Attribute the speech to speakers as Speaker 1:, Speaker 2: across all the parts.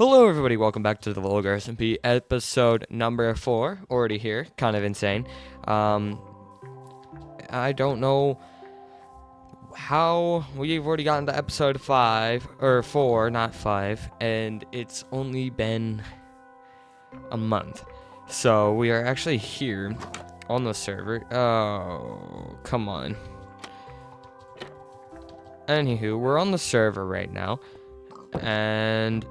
Speaker 1: Hello everybody, welcome back to the Velogger SMP, episode number 4, already here, kind of insane. I don't know how we've already gotten to episode 5, or 4, not 5, and it's only been a month. So we are actually here on the server. Oh, come on. Anywho, we're on the server right now, and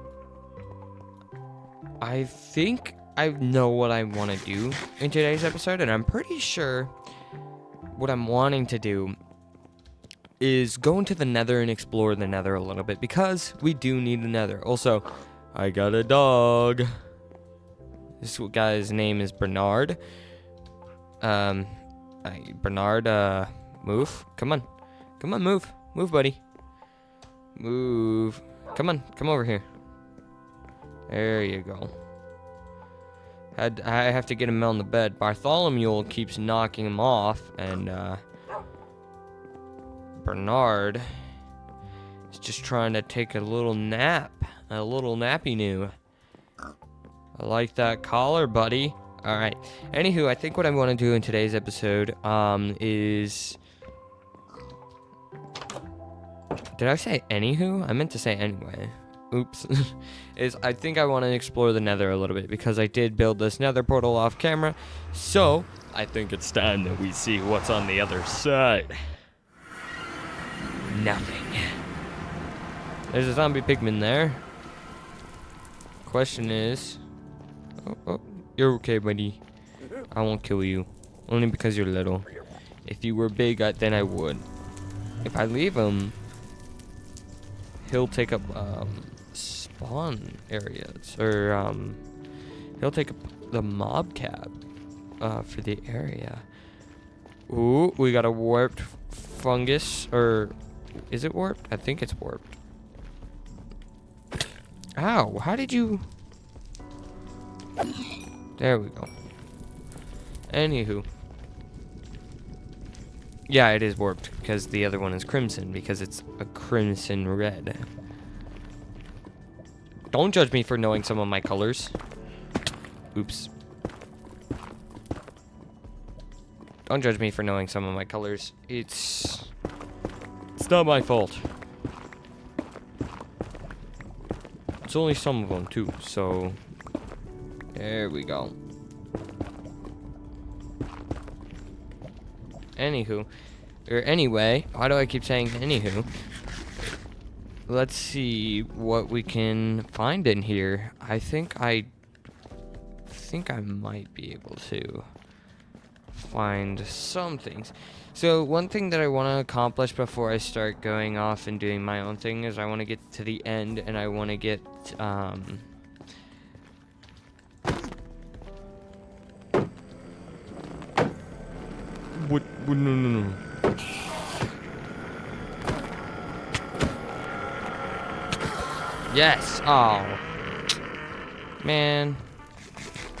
Speaker 1: I think I know what I want to do in today's episode, and I'm pretty sure what I'm wanting to do is go into the nether and explore the nether a little bit, because we do need the nether. Also, I got a dog. This guy's name is Bernard. Bernard, move. Come on. Come on, move. Move, buddy. Move. Come on, come over here. There you go. I have to get him on the bed. Bartholomew keeps knocking him off, and Bernard is just trying to take a little nap. A little nappy new. I like that collar, buddy. Alright. Anywho, I think what I want to do in today's episode is... Did I say anywho? I meant to say anyway. Oops. I think I want to explore the nether a little bit, because I did build this nether portal off camera. So, I think it's time that we see what's on the other side. Nothing. There's a zombie pigman there. Question is... Oh, you're okay, buddy. I won't kill you. Only because you're little. If you were big, then I would. If I leave him, he'll take up spawn areas, or he'll take up the mob cap for the area. Ooh, we got a warped fungus, or is it warped? I think it's warped. Ow, how did you... There we go. Anywho. Yeah, it is warped, because the other one is crimson, because it's a crimson red. Don't judge me for knowing some of my colors. Oops. Don't judge me for knowing some of my colors. It's not my fault. It's only some of them, too, so... There we go. Anywho. Or anyway, why do I keep saying anywho? Let's see what we can find in here. I think I might be able to find some things. So one thing that I want to accomplish before I start going off and doing my own thing is I want to get to the end, and I want to get What? No. Yes! Oh. Man.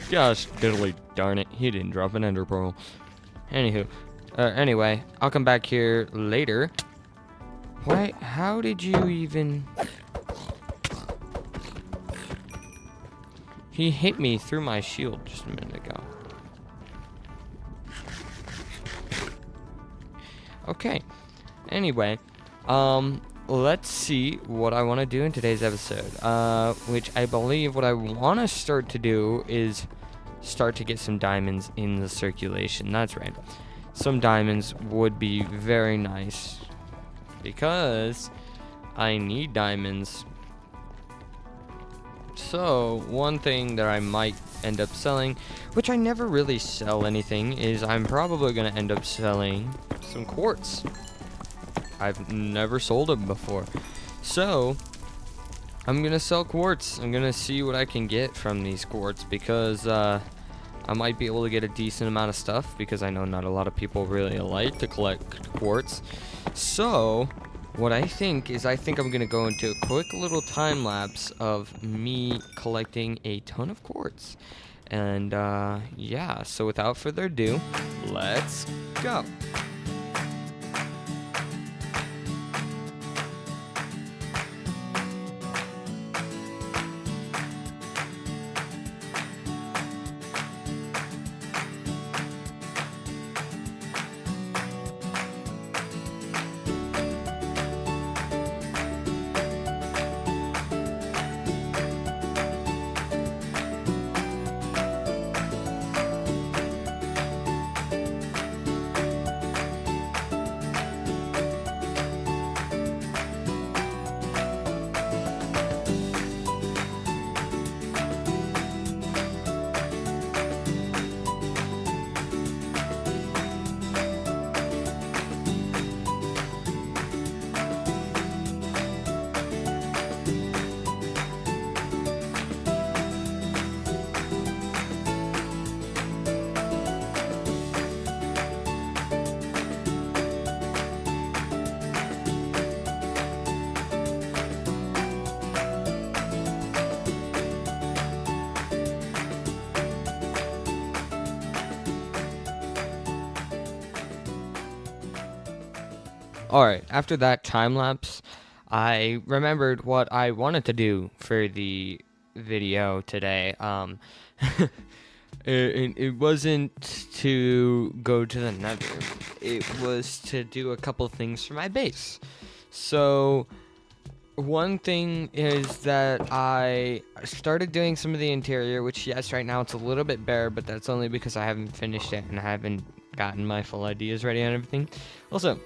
Speaker 1: Gosh, diddly darn it. He didn't drop an ender pearl. Anywho. Anyway, I'll come back here later. Why? How did you even... He hit me through my shield just a minute ago. Okay. Anyway, let's see what I want to do in today's episode. Which I believe what I want to start to do is start to get some diamonds in the circulation. That's right. Some diamonds would be very nice, because I need diamonds. So, one thing that I might end up selling, which I never really sell anything, is I'm probably going to end up selling some quartz. I've never sold them before. So, I'm going to sell quartz. I'm going to see what I can get from these quartz, because I might be able to get a decent amount of stuff, because I know not a lot of people really like to collect quartz. So, what I think is I'm going to go into a quick little time lapse of me collecting a ton of quartz. And yeah, so without further ado, let's go. Alright, after that time lapse, I remembered what I wanted to do for the video today. It wasn't to go to the nether. It was to do a couple things for my base. So, one thing is that I started doing some of the interior, which, yes, right now it's a little bit bare, but that's only because I haven't finished it and I haven't gotten my full ideas ready and everything. Also,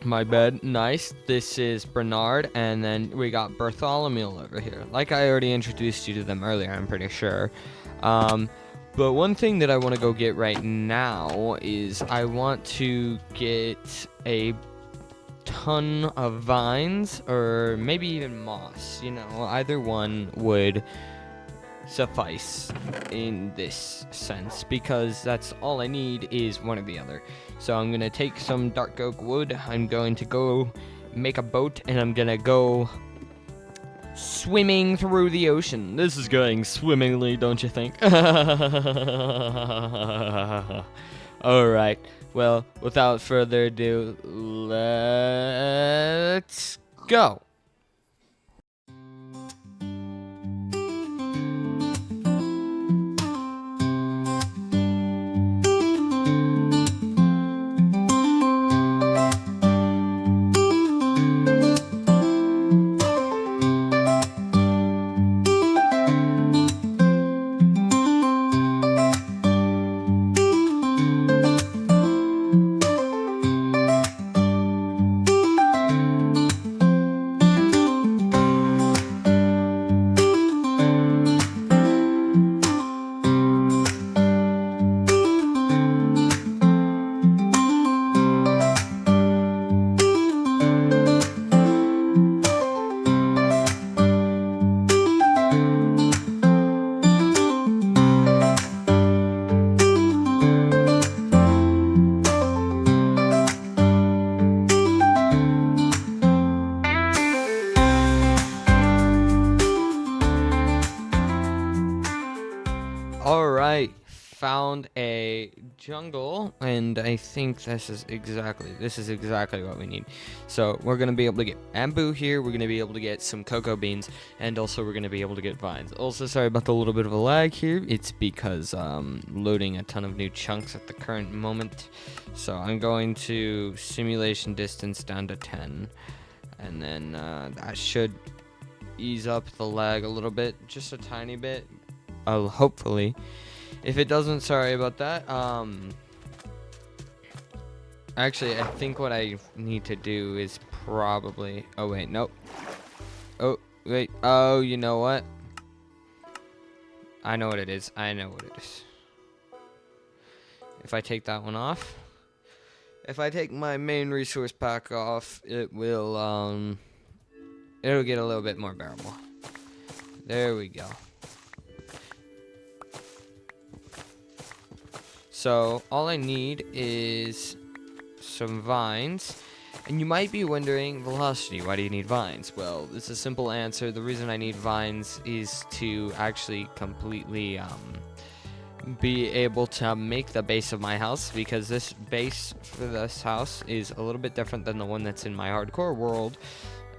Speaker 1: my bed, nice. This is Bernard, and then we got Bartholomew over here. Like I already introduced you to them earlier, I'm pretty sure. But one thing that I want to go get right now is I want to get a ton of vines, or maybe even moss. You know, either one would suffice in this sense, because that's all I need is one or the other. So I'm gonna take some dark oak wood, I'm going to go make a boat, and I'm gonna go swimming through the ocean. This is going swimmingly, don't you think? Alright, well, without further ado, let's go. Alright, found a jungle, and I think this is exactly what we need. So we're gonna be able to get bamboo here, we're gonna be able to get some cocoa beans, and also we're gonna be able to get vines. Also, sorry about the little bit of a lag here, it's because loading a ton of new chunks at the current moment. So I'm going to simulation distance down to 10, and then that should ease up the lag a little bit, just a tiny bit. Hopefully. If it doesn't, sorry about that. Actually, I think what I need to do is probably... Oh, wait, nope. Oh, wait. Oh, you know what? I know what it is. If I take that one off... If I take my main resource pack off, it will, it'll get a little bit more bearable. There we go. So all I need is some vines, and you might be wondering, Velocity, why do you need vines? Well, it's a simple answer. The reason I need vines is to actually completely be able to make the base of my house, because this base for this house is a little bit different than the one that's in my hardcore world,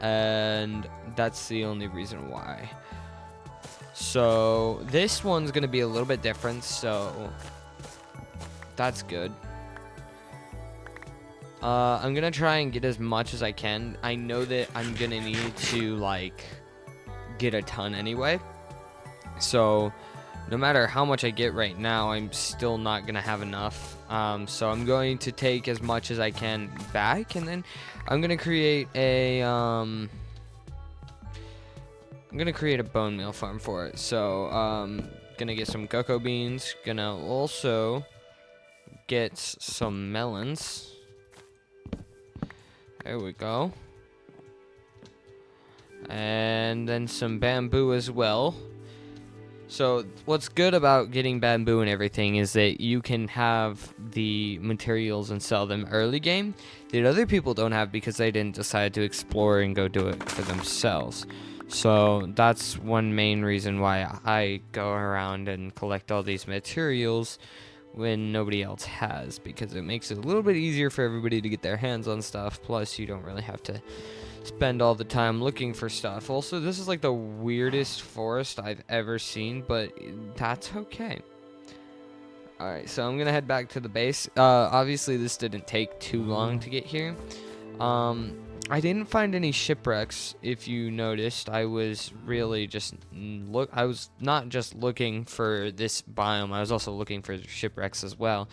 Speaker 1: and that's the only reason why. So this one's gonna be a little bit different, so that's good. I'm gonna try and get as much as I can. I know that I'm gonna need to, like, get a ton anyway. So, no matter how much I get right now, I'm still not gonna have enough. So I'm going to take as much as I can back, and then I'm gonna create a, bone meal farm for it. So, gonna get some cocoa beans. Gonna also get some melons. There we go. And then some bamboo as well. So what's good about getting bamboo and everything is that you can have the materials and sell them early game that other people don't have, because they didn't decide to explore and go do it for themselves. So that's one main reason why I go around and collect all these materials, when nobody else has, because it makes it a little bit easier for everybody to get their hands on stuff. Plus, you don't really have to spend all the time looking for stuff. Also, this is like the weirdest forest I've ever seen, but that's okay. Alright, so I'm gonna head back to the base. Obviously this didn't take too long to get here. I didn't find any shipwrecks. If you noticed, I was really just I was not just looking for this biome, I was also looking for shipwrecks as well,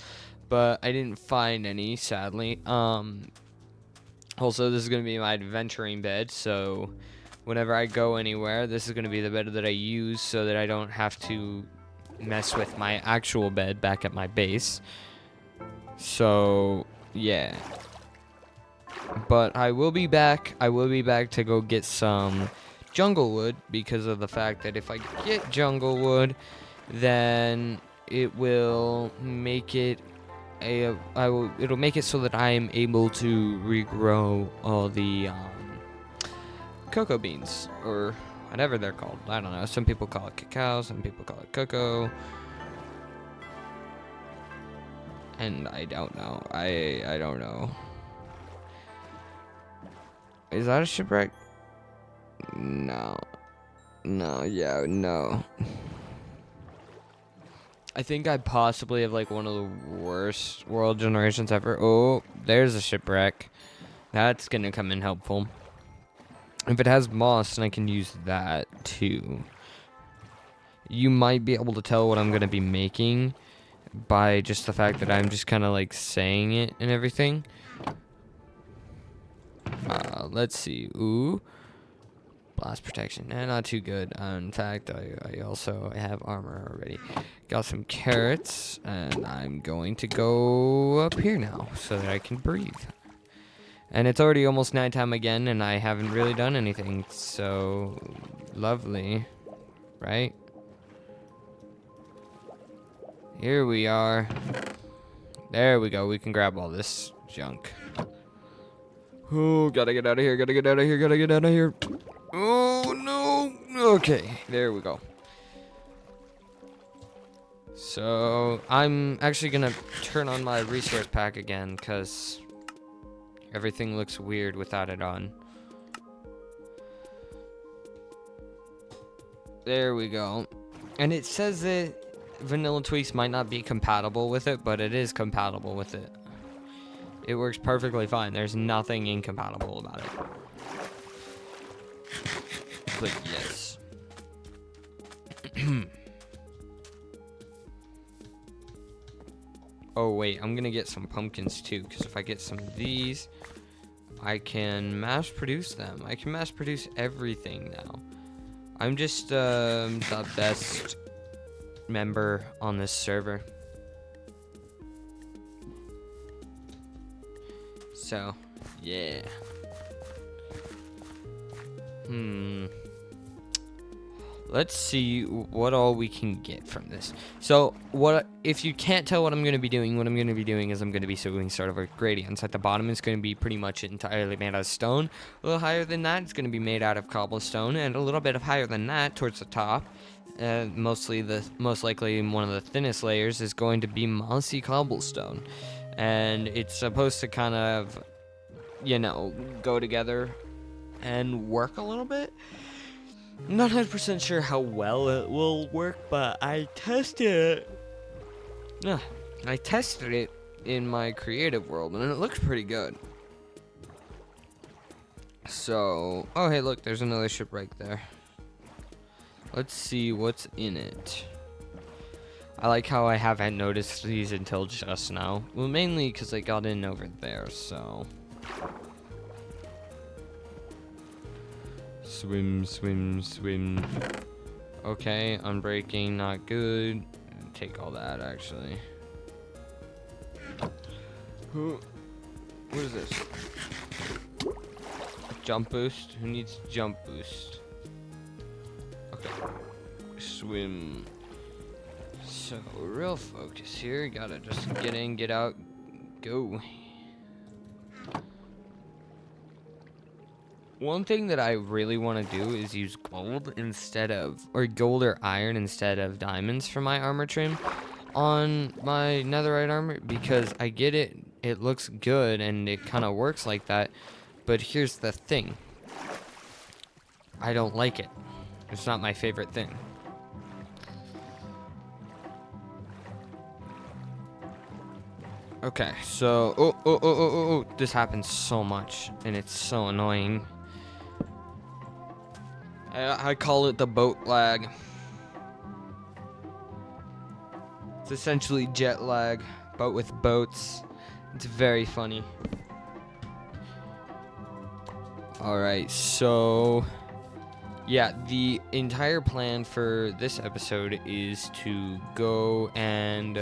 Speaker 1: but I didn't find any, sadly. Also, this is going to be my adventuring bed, so whenever I go anywhere, this is going to be the bed that I use so that I don't have to mess with my actual bed back at my base. So, yeah. But I will be back. I will be back to go get some jungle wood, because of the fact that if I get jungle wood, then it will make it it'll make it so that I am able to regrow all the cocoa beans, or whatever they're called. I don't know. Some people call it cacao, some people call it cocoa. And I don't know. I don't know. Is that a shipwreck? No. No, yeah, no. I think I possibly have like one of the worst world generations ever. Oh, there's a shipwreck. That's gonna come in helpful. If it has moss, then I can use that too. You might be able to tell what I'm gonna be making by just the fact that I'm just kind of like saying it and everything. Let's see. Ooh. Blast protection. Not too good. In fact, I also have armor already. Got some carrots, and I'm going to go up here now so that I can breathe. And it's already almost nighttime again, and I haven't really done anything. So, lovely. Right? Here we are. There we go. We can grab all this junk. Oh, gotta get out of here. Gotta get out of here. Gotta get out of here. Oh, no. Okay, there we go. So, I'm actually gonna turn on my resource pack again, because everything looks weird without it on. There we go. And it says that Vanilla Tweaks might not be compatible with it, but it is compatible with it. It works perfectly fine. There's nothing incompatible about it. But yes. Oh wait, I'm gonna get some pumpkins too, because if I get some of these, I can mass produce them. I can mass produce everything now. I'm just the best member on this server. So, yeah. Let's see what all we can get from this. So, if you can't tell what I'm going to be doing, what I'm going to be doing is I'm going to be doing sort of a gradient. At the bottom, it's going to be pretty much entirely made out of stone. A little higher than that, it's going to be made out of cobblestone, and a little bit higher than that towards the top. Most likely one of the thinnest layers is going to be mossy cobblestone, and it's supposed to kind of, go together and work a little bit. I'm not 100% sure how well it will work, but I tested it. I tested it in my creative world, and it looks pretty good. So, oh hey, look, there's another ship right there. Let's see what's in it. I like how I haven't noticed these until just now. Well, mainly because I got in over there, so. Swim, swim, swim. Okay, unbreaking, not good. Take all that, actually. What is this? Jump boost? Who needs jump boost? Okay. Swim. So, real focus here. Gotta just get in, get out, go. One thing that I really want to do is use gold or iron instead of diamonds for my armor trim. on my netherite armor because I get it. It looks good and it kind of works like that. But here's the thing. I don't like it. It's not my favorite thing. Okay, so this happens so much and it's so annoying. I call it the boat lag. It's essentially jet lag, but with boats. It's very funny. Alright, so yeah, the entire plan for this episode is to go and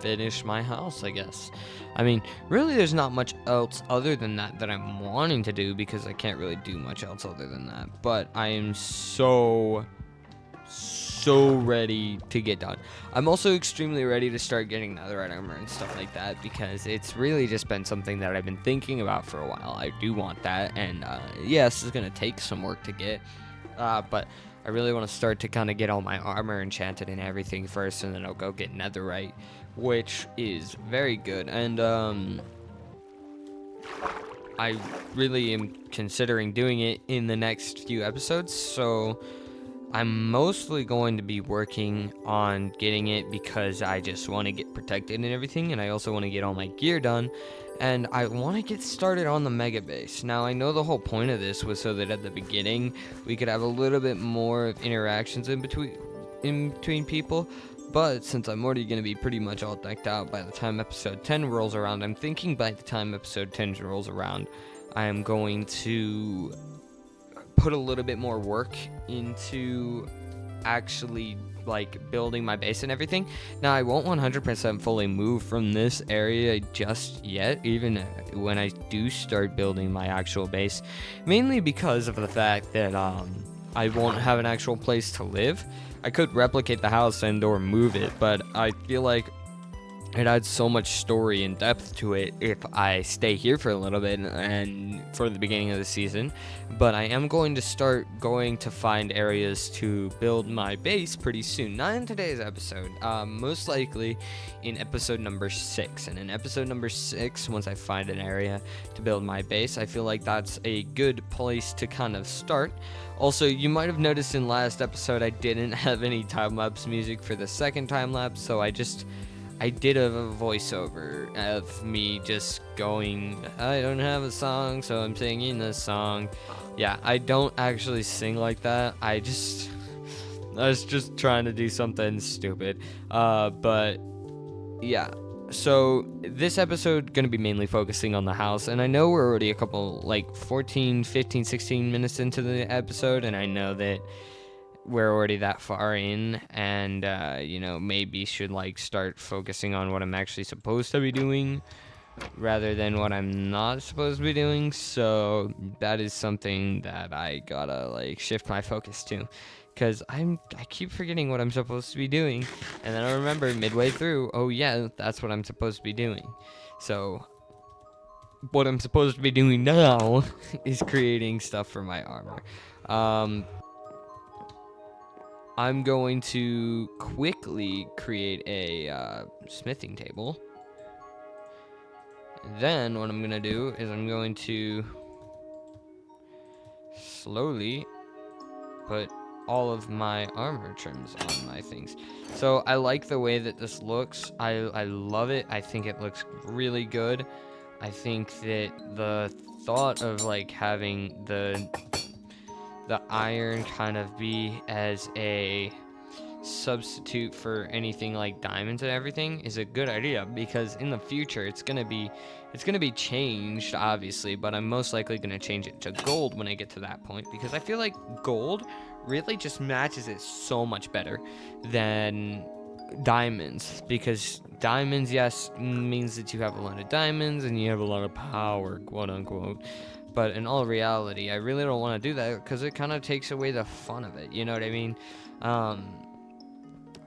Speaker 1: finish my house, I guess. I mean, really there's not much else other than that I'm wanting to do because I can't really do much else other than that. But I am so ready to get done. I'm also extremely ready to start getting netherite armor and stuff like that because it's really just been something that I've been thinking about for a while. I do want that, and yes, it's gonna take some work to get, but I really want to start to kind of get all my armor enchanted and everything first, and then I'll go get netherite, which is very good. And I really am considering doing it in the next few episodes, so I'm mostly going to be working on getting it because I just want to get protected and everything, and I also want to get all my gear done, and I want to get started on the mega base. Now, I know the whole point of this was so that at the beginning we could have a little bit more of interactions in between people, but since I'm already going to be pretty much all decked out by the time episode 10 rolls around, I'm thinking by the time episode 10 rolls around, I am going to put a little bit more work into actually like building my base and everything. Now, I won't 100% fully move from this area just yet, even when I do start building my actual base, mainly because of the fact that I won't have an actual place to live. I could replicate the house and or move it, but I feel like it adds so much story and depth to it if I stay here for a little bit and for the beginning of the season. But I am going to start going to find areas to build my base pretty soon. Not in today's episode, most likely in episode number 6. And in episode number 6, once I find an area to build my base, I feel like that's a good place to kind of start. Also, you might have noticed in last episode I didn't have any time-lapse music for the second time-lapse, so I did a voiceover of me just going, I don't have a song, so I'm singing this song. Yeah, I don't actually sing like that. I was just trying to do something stupid. But yeah. So this episode going to be mainly focusing on the house, and I know we're already a couple, like 14, 15, 16 minutes into the episode, and I know that we're already that far in, and maybe should like start focusing on what I'm actually supposed to be doing rather than what I'm not supposed to be doing. So that is something that I gotta like shift my focus to, because I keep forgetting what I'm supposed to be doing, and then I remember midway through, oh yeah, that's what I'm supposed to be doing. So what I'm supposed to be doing now is creating stuff for my armor. I'm going to quickly create a smithing table. Then what I'm going to do is I'm going to slowly put all of my armor trims on my things. So I like the way that this looks. I love it. I think it looks really good. I think that the thought of like having the iron kind of be as a substitute for anything like diamonds and everything is a good idea, because in the future it's gonna be changed, obviously, but I'm most likely gonna change it to gold when I get to that point, because I feel like gold really just matches it so much better than diamonds, because diamonds, yes, means that you have a lot of diamonds and you have a lot of power, quote unquote. But in all reality, I really don't want to do that because it kind of takes away the fun of it. You know what I mean?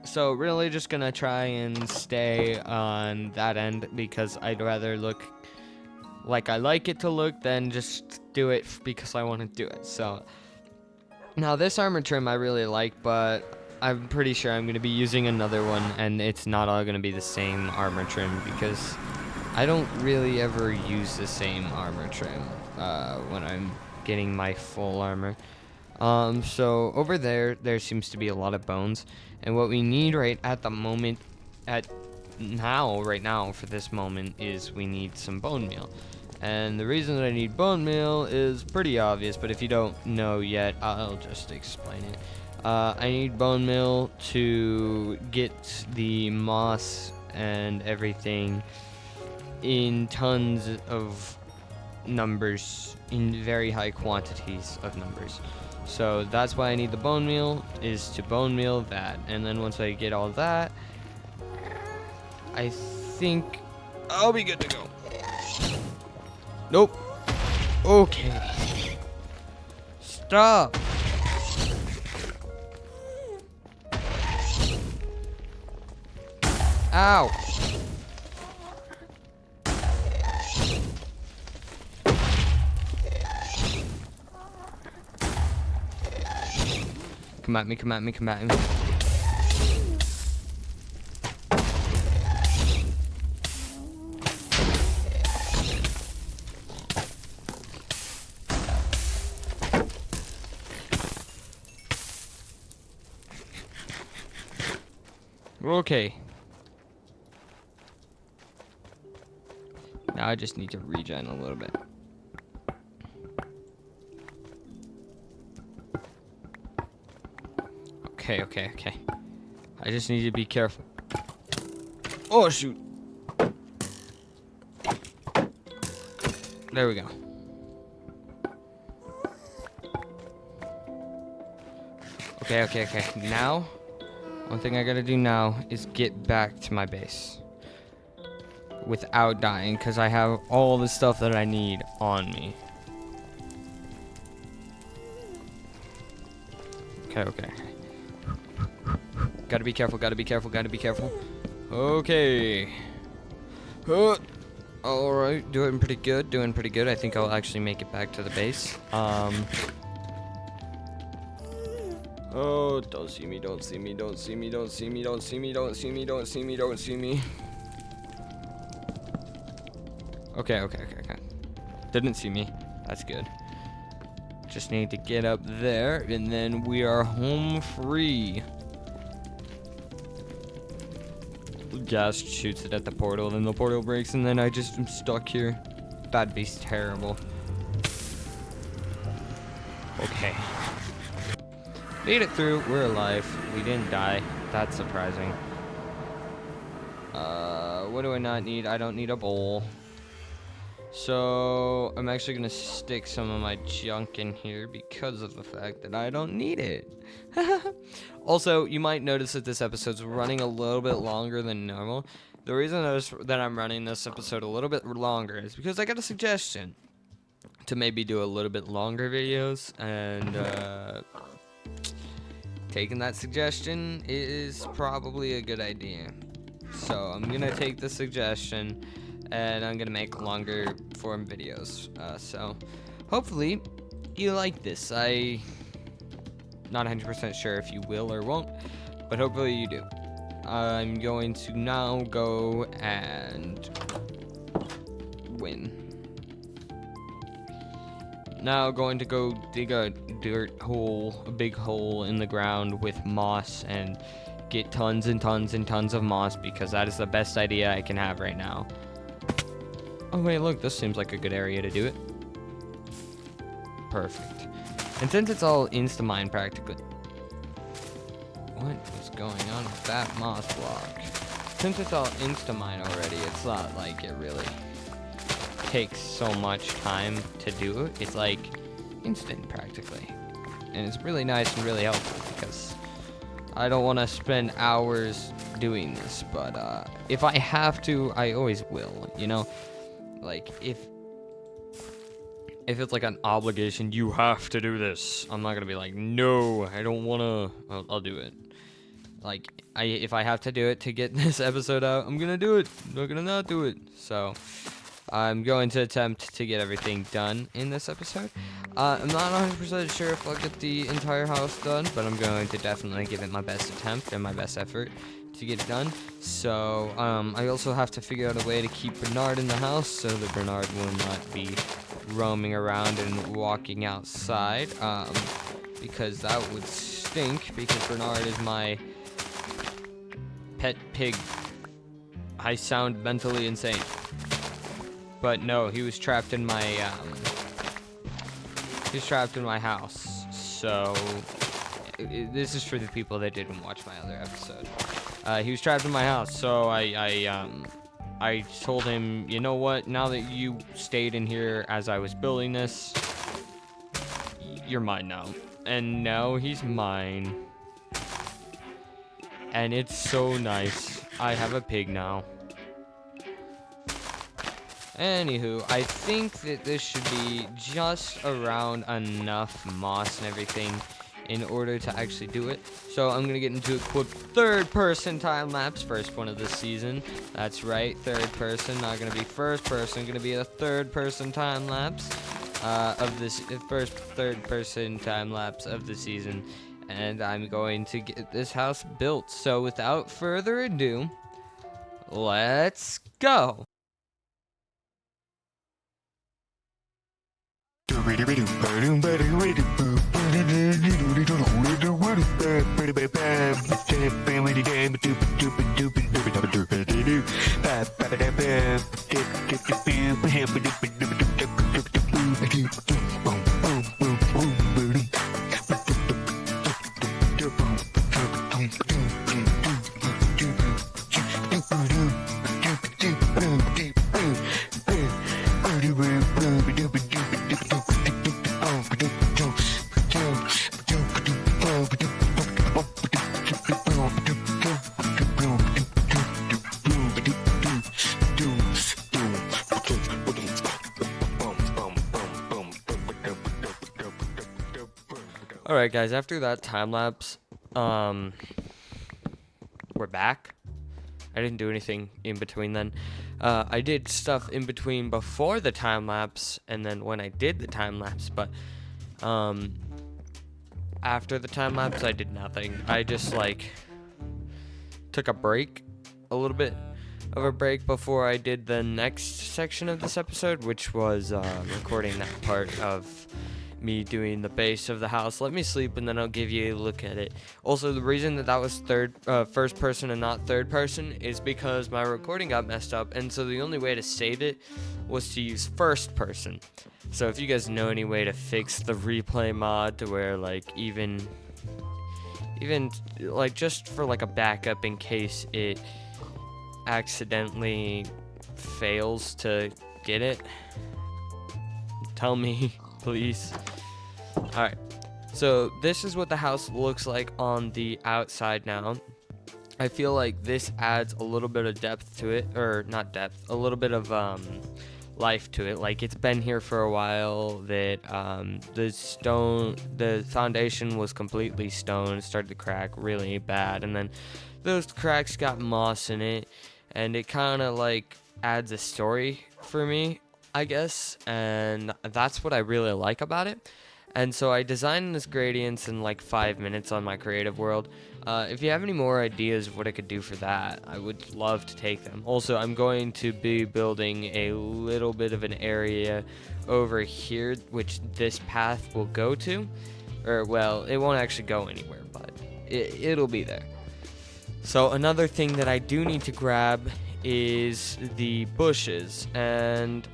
Speaker 1: So really just going to try and stay on that end, because I'd rather look like I like it to look than just do it because I want to do it. So now this armor trim I really like, but I'm pretty sure I'm going to be using another one, and it's not all going to be the same armor trim, because I don't really ever use the same armor trim when I'm getting my full armor. So over there seems to be a lot of bones, and what we need right now for this moment is we need some bone meal. And the reason that I need bone meal is pretty obvious, but if you don't know yet, I'll just explain it. I need bone meal to get the moss and everything in tons of numbers, in very high quantities of numbers. So that's why I need the bone meal, is to bone meal that. And then once I get all that, I think I'll be good to go. Nope. Okay. Stop. Ow. Come at me, come at me, come at me. Okay. Now I just need to regen a little bit. Okay. I just need to be careful. Oh, shoot. There we go. Okay. Now, one thing I gotta do now is get back to my base without dying, because I have all the stuff that I need on me. Okay. Gotta be careful. Okay. Alright, doing pretty good. I think I'll actually make it back to the base. Oh, don't see me. Okay. Didn't see me. That's good. Just need to get up there, and then we are home free. Gas shoots it at the portal, then the portal breaks, and then I just am stuck here. That'd be terrible. Okay. Made it through. We're alive. We didn't die. That's surprising. What do I not need? I don't need a bowl. So I'm actually gonna stick some of my junk in here because of the fact that I don't need it. Also, you might notice that this episode's running a little bit longer than normal. The reason that I'm running this episode a little bit longer is because I got a suggestion to maybe do a little bit longer videos, and taking that suggestion is probably a good idea. So I'm gonna take the suggestion, and I'm gonna make longer form videos. So hopefully you like this. I'm not 100% sure if you will or won't, but hopefully you do. I'm going to now go and win. Now going to go dig a big hole in the ground with moss, and get tons and tons of moss, because that is the best idea I can have right now. Oh wait, look, this seems like a good area to do it. Perfect. And since it's all insta-mine practically... What is going on with that moss block? Since it's all insta-mine already, it's not like it really takes so much time to do it. It's like instant practically. And it's really nice and really helpful, because I don't want to spend hours doing this, but if I have to, I always will, you know? Like, if it's like an obligation, you have to do this, I'm not gonna be like, no, I don't wanna. I'll do it. Like, if I have to do it to get this episode out, I'm gonna do it. I'm not gonna not do it. So I'm going to attempt to get everything done in this episode. I'm not 100% sure if I'll get the entire house done, but I'm going to definitely give it my best attempt and my best effort to get it done. So I also have to figure out a way to keep Bernard in the house so that Bernard will not be roaming around and walking outside, because that would stink, because Bernard is my pet pig. I sound mentally insane. But no, he was trapped in my house. So this is for the people that didn't watch my other episode. He was trapped in my house, so I told him, you know what, now that you stayed in here as I was building this, you're mine now. And now he's mine. And it's so nice. I have a pig now. Anywho, I think that this should be just around enough moss and everything in order to actually do it. So I'm gonna get into a quick third-person time lapse, first one of the season. That's right, third person, not gonna be first person, gonna be a third-person time lapse of this first third-person time lapse of the season, and I'm going to get this house built. So without further ado, let's go. Alright guys, after that time lapse, we're back. I didn't do anything in between then. I did stuff in between before the time lapse and then when I did the time lapse, but after the time lapse I did nothing. I just took a break, a little bit of a break before I did the next section of this episode, which was recording that part of me doing the base of the house. Let me sleep and then I'll give you a look at it. Also, the reason that was first person and not third person is because my recording got messed up, and so the only way to save it was to use first person. So if you guys know any way to fix the replay mod to where even just for a backup in case it accidentally fails to get it, tell me, please. Alright, so this is what the house looks like on the outside now. I feel like this adds a little bit of depth to it, or not depth, a little bit of life to it. Like, it's been here for a while, that the foundation was completely stone, started to crack really bad, and then those cracks got moss in it, and it kind of adds a story for me, I guess, and that's what I really like about it. And so I designed this gradients in 5 minutes on my creative world. If you have any more ideas of what I could do for that, I would love to take them. Also, I'm going to be building a little bit of an area over here, which this path will go to. Or, well, it won't actually go anywhere, but it'll be there. So another thing that I do need to grab is the bushes, and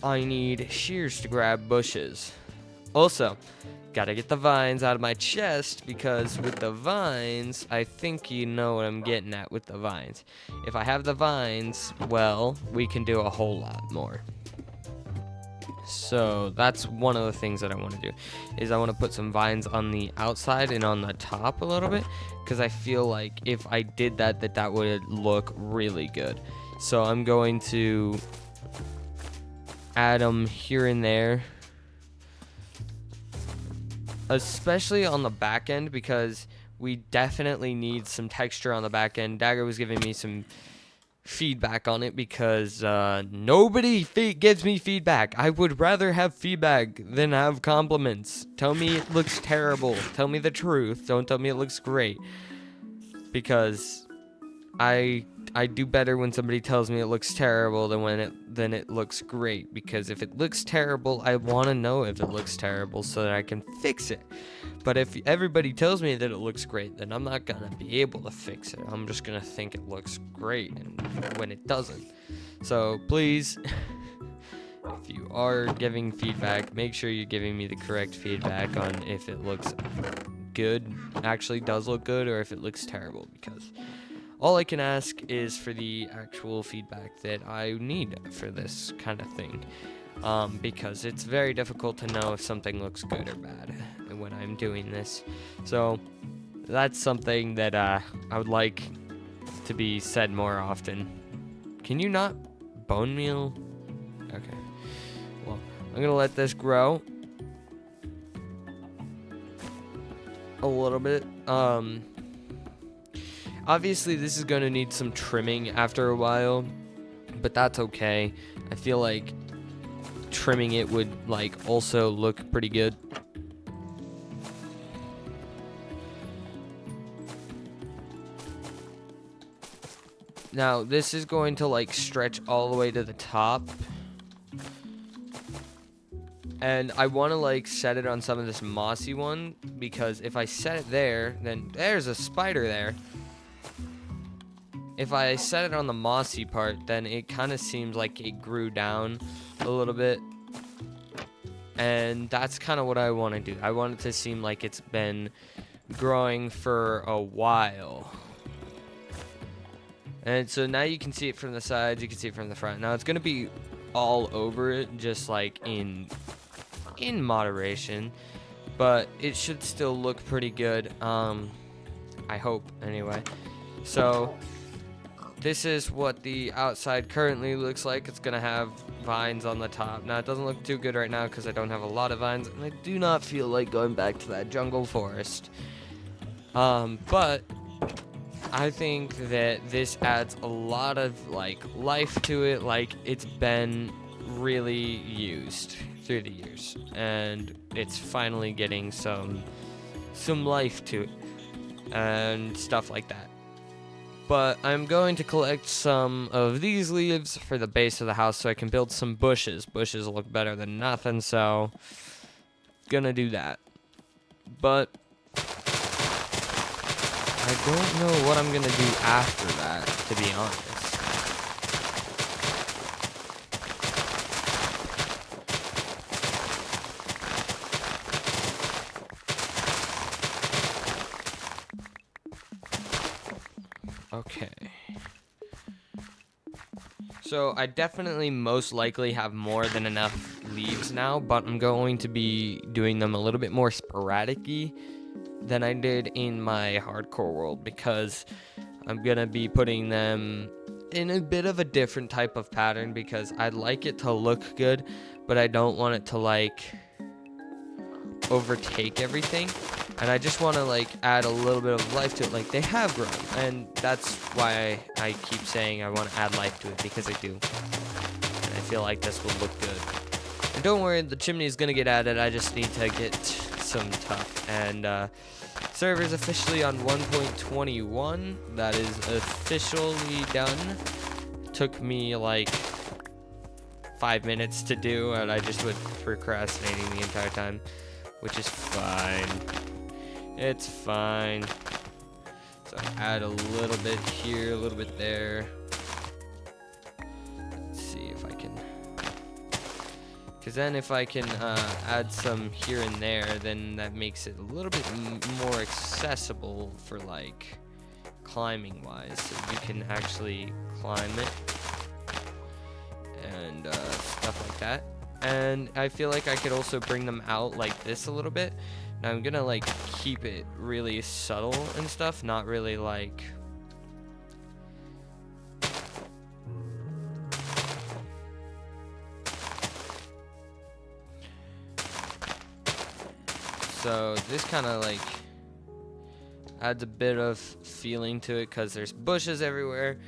Speaker 1: I need shears to grab bushes. Also, gotta get the vines out of my chest, because with the vines, I think you know what I'm getting at with the vines. If I have the vines, well, we can do a whole lot more. So that's one of the things that I want to do, is I want to put some vines on the outside and on the top a little bit, because I feel like if I did that, that would look really good. So I'm going to add them here and there, especially on the back end, because we definitely need some texture on the back end. Dagger was giving me some feedback on it because nobody gives me feedback. I would rather have feedback than have compliments. Tell me it looks terrible. Tell me the truth. Don't tell me it looks great. Because I do better when somebody tells me it looks terrible than it looks great. Because if it looks terrible, I want to know if it looks terrible so that I can fix it. But if everybody tells me that it looks great, then I'm not gonna be able to fix it. I'm just gonna think it looks great, and when it doesn't. So please, if you are giving feedback, make sure you're giving me the correct feedback on if it looks good, actually does look good, or if it looks terrible. Because all I can ask is for the actual feedback that I need for this kind of thing. Because it's very difficult to know if something looks good or bad when I'm doing this. So that's something that I would like to be said more often. Can you not bone meal? Okay. Well, I'm gonna let this grow a little bit. Obviously this is gonna need some trimming after a while, but that's okay. I feel like trimming it would like also look pretty good. Now this is going to like stretch all the way to the top, and I want to like set it on some of this mossy one, because if I set it there, then there's a spider there. If I set it on the mossy part, then it kind of seems like it grew down a little bit. And that's kind of what I want to do. I want it to seem like it's been growing for a while. And so now you can see it from the sides, you can see it from the front. Now it's going to be all over it, just like in moderation. But it should still look pretty good. I hope, anyway. So this is what the outside currently looks like. It's going to have vines on the top. Now, it doesn't look too good right now because I don't have a lot of vines, and I do not feel like going back to that jungle forest. But I think that this adds a lot of, like, life to it. Like, it's been really used through the years, and it's finally getting some life to it and stuff like that. But I'm going to collect some of these leaves for the base of the house so I can build some bushes. Bushes look better than nothing, so gonna do that. But I don't know what I'm gonna do after that, to be honest. Okay. So I definitely most likely have more than enough leaves now, but I'm going to be doing them a little bit more sporadic-y than I did in my hardcore world, because I'm gonna be putting them in a bit of a different type of pattern, because I'd like it to look good, but I don't want it to like overtake everything. And I just want to like add a little bit of life to it. Like, they have grown, and that's why I keep saying I want to add life to it, because I do. And I feel like this will look good. And don't worry, the chimney is going to get added. I just need to get some tuff. And server's officially on 1.21. That is officially done. Took me like 5 minutes to do, and I just was procrastinating the entire time, which is fine. It's fine. So add a little bit here, a little bit there. Let's see if I can, because then if I can add some here and there, then that makes it a little bit more accessible for like climbing wise, so you can actually climb it and stuff like that. And I feel like I could also bring them out like this a little bit. Now I'm gonna like keep it really subtle and stuff, not really like so this kind of like adds a bit of feeling to it, because there's bushes everywhere.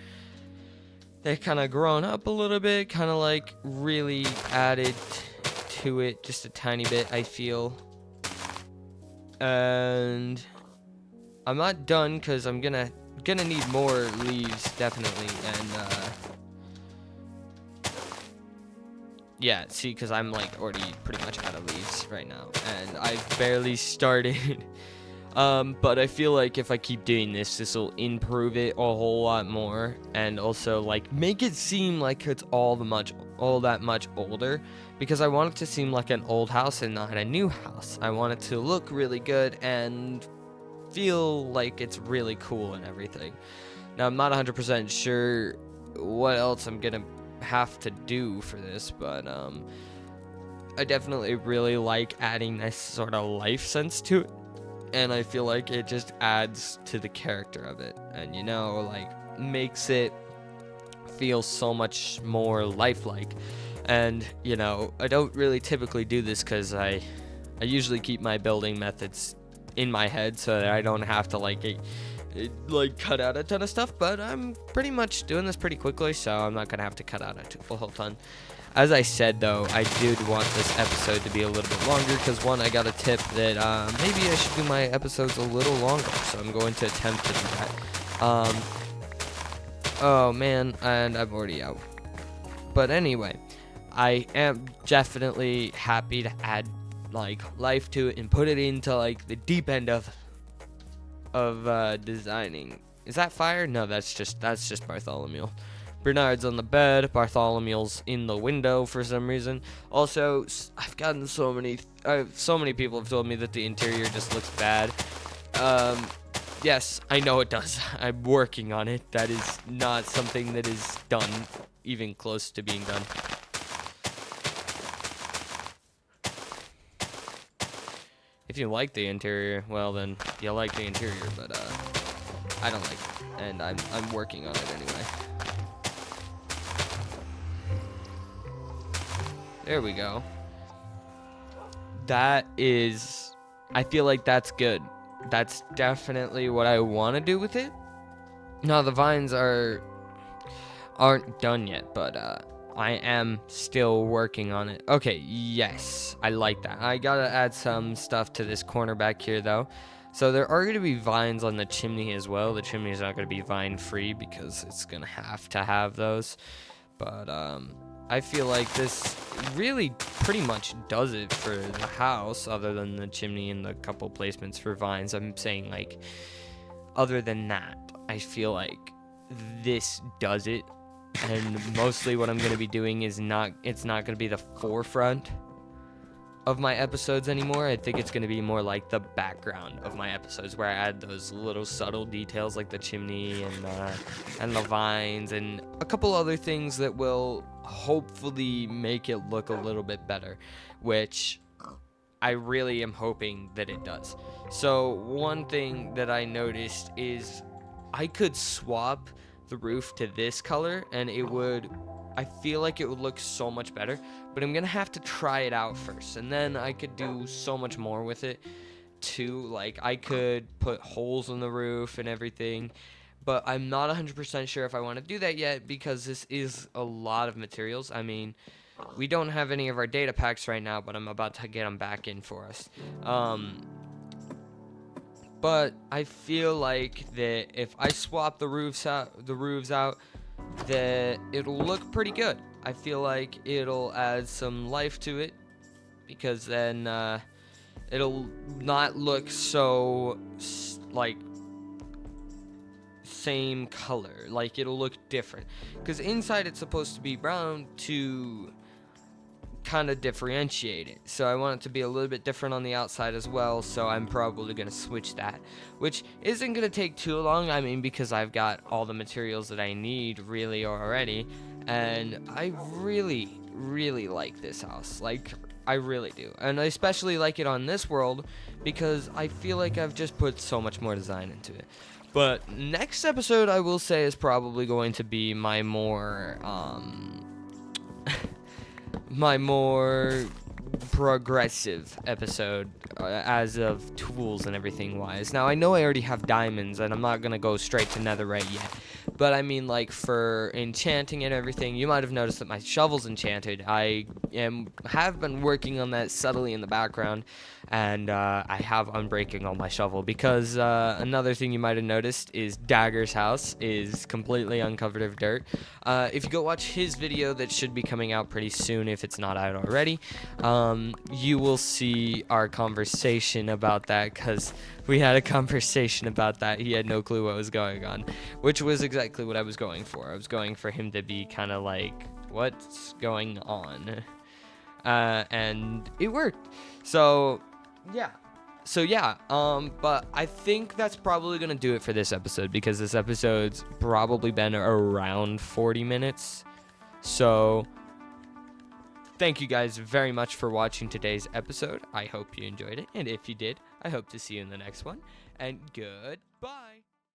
Speaker 1: they kind of grown up a little bit, kind of like really added to it just a tiny bit, I feel. And I'm not done because I'm gonna need more leaves, definitely. And yeah, see, because I'm like already pretty much out of leaves right now, and I've barely started. But I feel like if I keep doing this, this will improve it a whole lot more, and also like make it seem like it's all that much older, because I want it to seem like an old house and not a new house. I want it to look really good and feel like it's really cool and everything. Now, I'm not 100% sure what else I'm gonna have to do for this, but I definitely really like adding this sort of life sense to it, and I feel like it just adds to the character of it, and you know, like makes it feel so much more lifelike. And you know, I don't really typically do this because I usually keep my building methods in my head so that I don't have to like cut out a ton of stuff, but I'm pretty much doing this pretty quickly, so I'm not gonna have to cut out a whole ton. As I said, though, I did want this episode to be a little bit longer because, one, I got a tip that maybe I should do my episodes a little longer, so I'm going to attempt to do that. Oh man, and I'm already out. But anyway, I am definitely happy to add like life to it and put it into like the deep end of designing. Is that fire? No, that's just Bartholomew. Bernard's on the bed. Bartholomew's in the window for some reason. Also, I've gotten so many people have told me that the interior just looks bad. Yes, I know it does. I'm working on it. That is not something that is done, even close to being done. If you like the interior, well then you like the interior, but I don't like it, and I'm working on it anyway. There we go. That is, I feel like that's good. That's definitely what I want to do with it. Now the vines aren't done yet, but I am still working on it. Okay, yes, I like that. I gotta add some stuff to this corner back here though. So there are gonna be vines on the chimney as well. The chimney is not gonna be vine free because it's gonna have to have those. But I feel like this really pretty much does it for the house, other than the chimney and the couple placements for vines. I'm saying, like, other than that, I feel like this does it. And mostly what I'm going to be doing is it's not going to be the forefront of my episodes anymore. I think it's going to be more like the background of my episodes, where I add those little subtle details like the chimney and the vines and a couple other things that will hopefully make it look a little bit better, which I really am hoping that it does. So one thing that I noticed is I could swap the roof to this color and I feel like it would look so much better, but I'm gonna have to try it out first, and then I could do so much more with it too. Like, I could put holes in the roof and everything, but I'm not 100% sure if I want to do that yet, because this is a lot of materials. I mean, we don't have any of our data packs right now, but I'm about to get them back in for us. But I feel like that if I swap the roofs out, that it'll look pretty good. I feel like it'll add some life to it, because then it'll not look so like same color. Like, it'll look different, because inside it's supposed to be brown to kind of differentiate it. So I want it to be a little bit different on the outside as well, so I'm probably going to switch that, which isn't going to take too long. I mean, because I've got all the materials that I need really already, and I really, really like this house. Like, I really do, and I especially like it on this world because I feel like I've just put so much more design into it. But next episode, I will say, is probably going to be my more my more progressive episode as of tools and everything wise. Now, I know I already have diamonds, and I'm not going to go straight to netherite yet, But I mean, like, for enchanting and everything, you might have noticed that my shovel's enchanted. I have been working on that subtly in the background, and I have unbreaking on my shovel, because another thing you might have noticed is Dagger's house is completely uncovered of dirt. If you go watch his video that should be coming out pretty soon, if it's not out already, you will see our conversation about that, because we had a conversation about that. He had no clue what was going on, which was exactly what I was going for. I was going for him to be kind of like, what's going on? And it worked. So yeah. But I think that's probably gonna do it for this episode, because this episode's probably been around 40 minutes. So thank you guys very much for watching today's episode. I hope you enjoyed it, and if you did, I hope to see you in the next one. And goodbye.